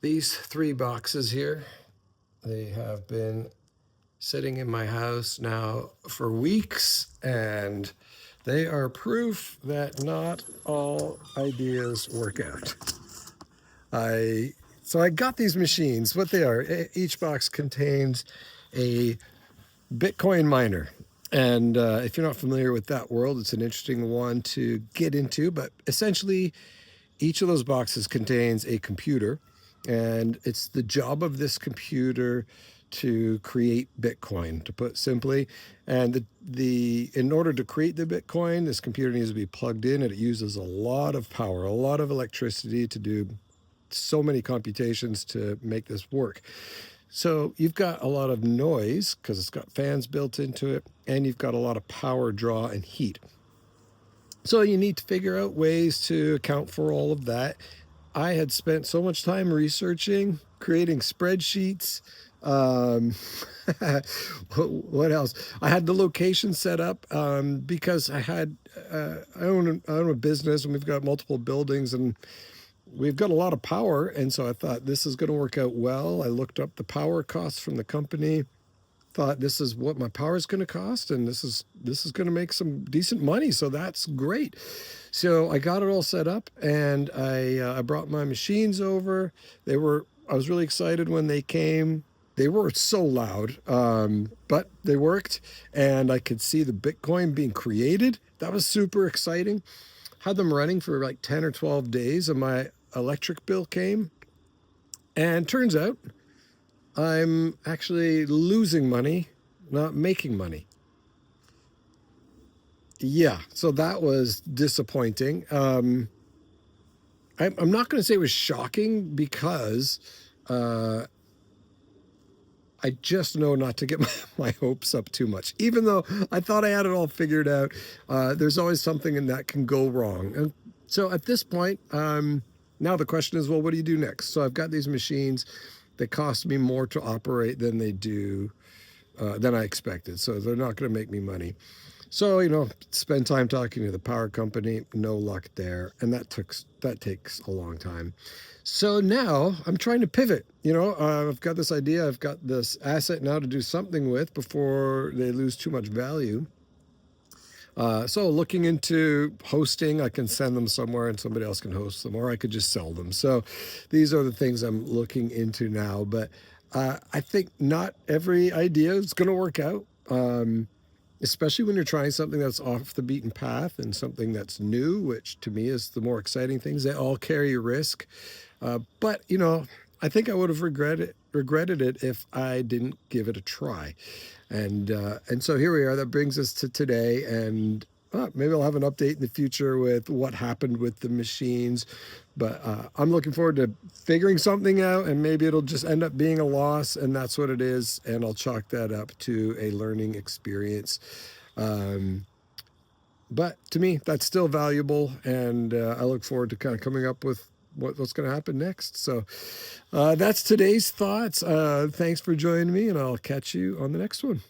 These 3 boxes here, they have been sitting in my house now for weeks, and they are proof that not all ideas work out. So I got these machines. What they are, each box contains a Bitcoin miner. And if you're not familiar with that world, it's an interesting one to get into. But essentially, each of those boxes contains a computer, and it's the job of this computer to create Bitcoin, to put simply. And in order to create the Bitcoin, this computer needs to be plugged in, and it uses a lot of power, a lot of electricity to do so many computations to make this work. So you've got a lot of noise because it's got fans built into it, and you've got a lot of power draw and heat. So you need to figure out ways to account for all of that. I had spent so much time researching, creating spreadsheets. What else? I had the location set up because I own a business, and we've got multiple buildings, and we've got a lot of power. And so I thought this is going to work out well. I looked up the power costs from the company, thought this is what my power is going to cost, and this is going to make some decent money, so that's great. So I got it all set up, and I brought my machines over. I was really excited when they came. They were so loud, but they worked, and I could see the Bitcoin being created. That was super exciting. Had them running for like 10 or 12 days, and my electric bill came, and turns out I'm actually losing money, not making money. Yeah, so that was disappointing. I'm not going to say it was shocking because I just know not to get my hopes up too much. Even though I thought I had it all figured out, there's always something in that can go wrong. And so at this point, now the question is, well, what do you do next? So I've got these machines that cost me more to operate than they do, than I expected. So they're not going to make me money. So, spend time talking to the power company, no luck there. And that takes a long time. So now I'm trying to pivot. I've got this idea, I've got this asset now to do something with before they lose too much value. So looking into hosting, I can send them somewhere and somebody else can host them, or I could just sell them. So these are the things I'm looking into now. But I think not every idea is going to work out, especially when you're trying something that's off the beaten path and something that's new, which to me is the more exciting things. They all carry a risk. But I think I would have regretted it if I didn't give it a try. And so here we are. That brings us to today, and maybe I'll have an update in the future with what happened with the machines. But I'm looking forward to figuring something out, and maybe it'll just end up being a loss, and that's what it is. And I'll chalk that up to a learning experience. But to me, that's still valuable, and I look forward to kind of coming up with what's going to happen next. So that's today's thoughts. Thanks for joining me, and I'll catch you on the next one.